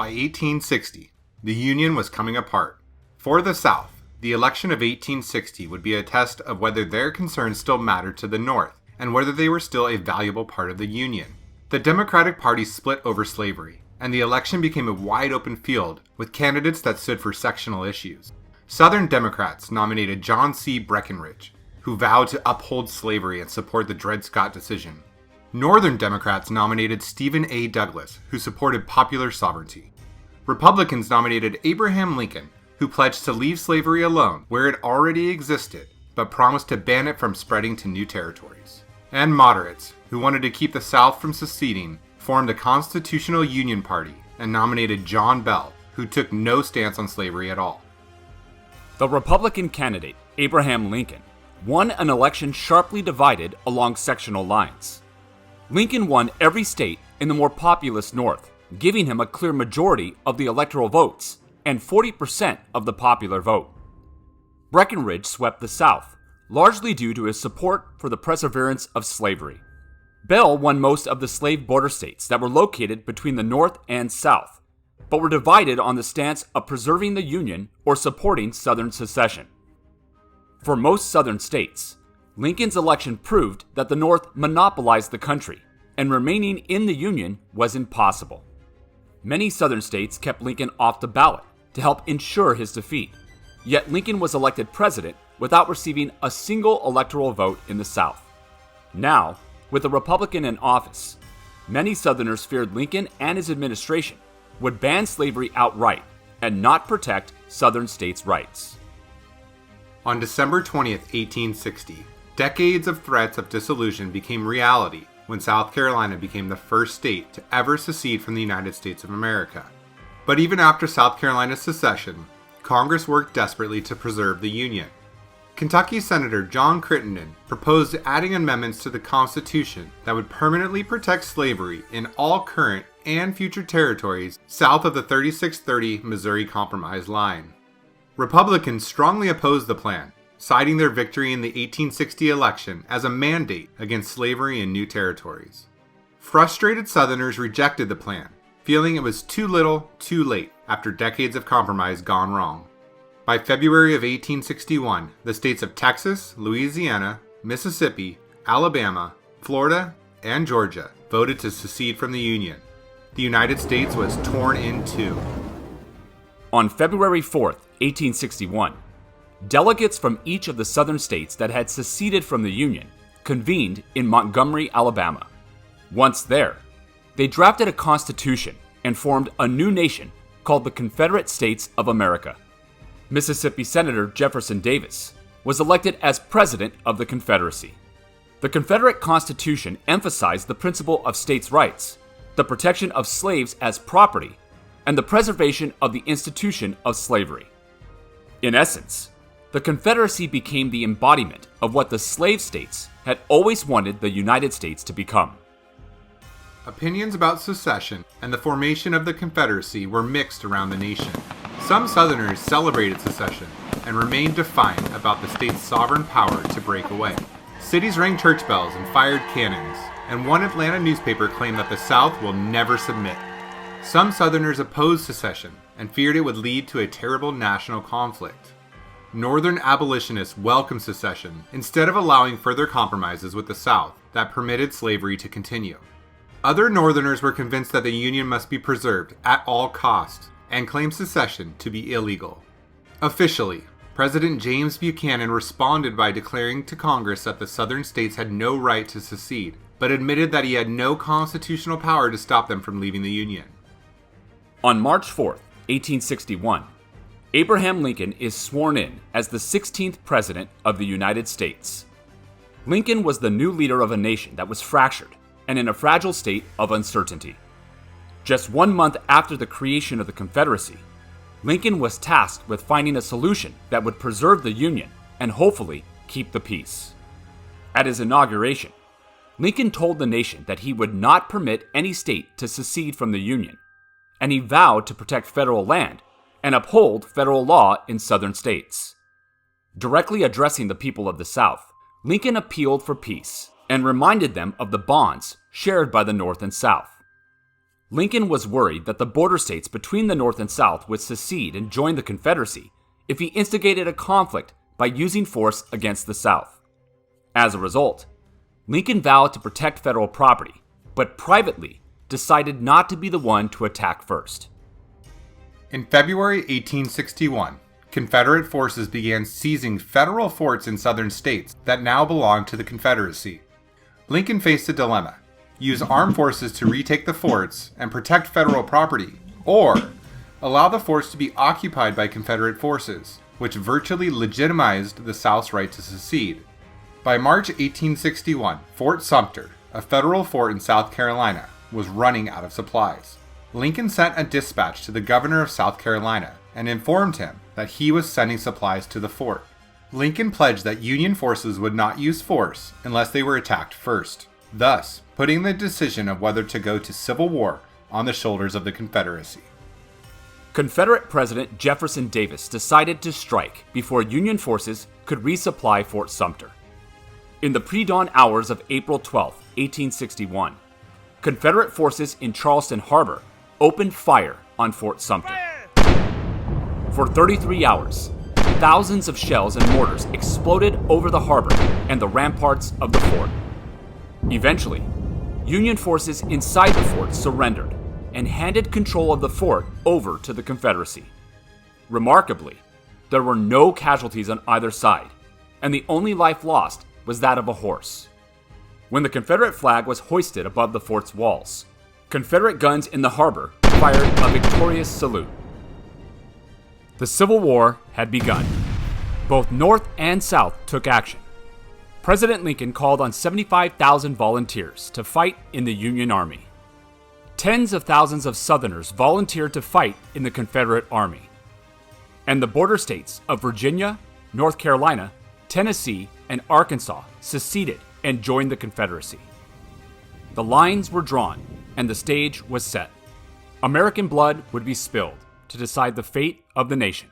By 1860, the Union was coming apart. For the South, the election of 1860 would be a test of whether their concerns still mattered to the North, and whether they were still a valuable part of the Union. The Democratic Party split over slavery, and the election became a wide-open field with candidates that stood for sectional issues. Southern Democrats nominated John C. Breckinridge, who vowed to uphold slavery and support the Dred Scott decision. Northern Democrats nominated Stephen A. Douglas, who supported popular sovereignty. Republicans nominated Abraham Lincoln, who pledged to leave slavery alone where it already existed, but promised to ban it from spreading to new territories. And moderates, who wanted to keep the South from seceding, formed the Constitutional Union Party and nominated John Bell, who took no stance on slavery at all. The Republican candidate, Abraham Lincoln, won an election sharply divided along sectional lines. Lincoln won every state in the more populous North, giving him a clear majority of the electoral votes and 40% of the popular vote. Breckinridge swept the South, largely due to his support for the perseverance of slavery. Bell won most of the slave border states that were located between the North and South, but were divided on the stance of preserving the Union or supporting Southern secession. For most Southern states, Lincoln's election proved that the North monopolized the country, and remaining in the Union was impossible. Many Southern states kept Lincoln off the ballot to help ensure his defeat, yet Lincoln was elected president without receiving a single electoral vote in the South. Now, with a Republican in office, many Southerners feared Lincoln and his administration would ban slavery outright and not protect Southern states' rights. On December 20th, 1860, decades of threats of dissolution became reality when South Carolina became the first state to ever secede from the United States of America. But even after South Carolina's secession, Congress worked desperately to preserve the Union. Kentucky Senator John Crittenden proposed adding amendments to the Constitution that would permanently protect slavery in all current and future territories south of the 3630 Missouri Compromise line. Republicans strongly opposed the plan, citing their victory in the 1860 election as a mandate against slavery in new territories. Frustrated Southerners rejected the plan, feeling it was too little, too late after decades of compromise gone wrong. By February of 1861, the states of Texas, Louisiana, Mississippi, Alabama, Florida, and Georgia voted to secede from the Union. The United States was torn in two. On February 4th, 1861, delegates from each of the southern states that had seceded from the Union convened in Montgomery, Alabama. Once there, they drafted a constitution and formed a new nation called the Confederate States of America. Mississippi Senator Jefferson Davis was elected as president of the Confederacy. The Confederate Constitution emphasized the principle of states' rights, the protection of slaves as property, and the preservation of the institution of slavery. In essence, the Confederacy became the embodiment of what the slave states had always wanted the United States to become. Opinions about secession and the formation of the Confederacy were mixed around the nation. Some Southerners celebrated secession and remained defiant about the state's sovereign power to break away. Cities rang church bells and fired cannons, and one Atlanta newspaper claimed that the South will never submit. Some Southerners opposed secession and feared it would lead to a terrible national conflict. Northern abolitionists welcomed secession instead of allowing further compromises with the South that permitted slavery to continue. Other Northerners were convinced that the Union must be preserved at all costs and claimed secession to be illegal. Officially, President James Buchanan responded by declaring to Congress that the Southern states had no right to secede, but admitted that he had no constitutional power to stop them from leaving the Union. On March 4th, 1861, Abraham Lincoln is sworn in as the 16th President of the United States. Lincoln was the new leader of a nation that was fractured and in a fragile state of uncertainty. Just 1 month after the creation of the Confederacy, Lincoln was tasked with finding a solution that would preserve the Union and hopefully keep the peace. At his inauguration, Lincoln told the nation that he would not permit any state to secede from the Union, and he vowed to protect federal land and uphold federal law in southern states. Directly addressing the people of the South, Lincoln appealed for peace and reminded them of the bonds shared by the North and South. Lincoln was worried that the border states between the North and South would secede and join the Confederacy if he instigated a conflict by using force against the South. As a result, Lincoln vowed to protect federal property, but privately decided not to be the one to attack first. In February 1861, Confederate forces began seizing federal forts in southern states that now belonged to the Confederacy. Lincoln faced a dilemma: use armed forces to retake the forts and protect federal property, or allow the forts to be occupied by Confederate forces, which virtually legitimized the South's right to secede. By March 1861, Fort Sumter, a federal fort in South Carolina, was running out of supplies. Lincoln sent a dispatch to the governor of South Carolina and informed him that he was sending supplies to the fort. Lincoln pledged that Union forces would not use force unless they were attacked first, thus putting the decision of whether to go to civil war on the shoulders of the Confederacy. Confederate President Jefferson Davis decided to strike before Union forces could resupply Fort Sumter. In the pre-dawn hours of April 12, 1861, Confederate forces in Charleston Harbor opened fire on Fort Sumter. For 33 hours, thousands of shells and mortars exploded over the harbor and the ramparts of the fort. Eventually, Union forces inside the fort surrendered and handed control of the fort over to the Confederacy. Remarkably, there were no casualties on either side, and the only life lost was that of a horse. When the Confederate flag was hoisted above the fort's walls, Confederate guns in the harbor fired a victorious salute. The Civil War had begun. Both North and South took action. President Lincoln called on 75,000 volunteers to fight in the Union Army. Tens of thousands of Southerners volunteered to fight in the Confederate Army. And the border states of Virginia, North Carolina, Tennessee, and Arkansas seceded and joined the Confederacy. The lines were drawn, and the stage was set. American blood would be spilled to decide the fate of the nation.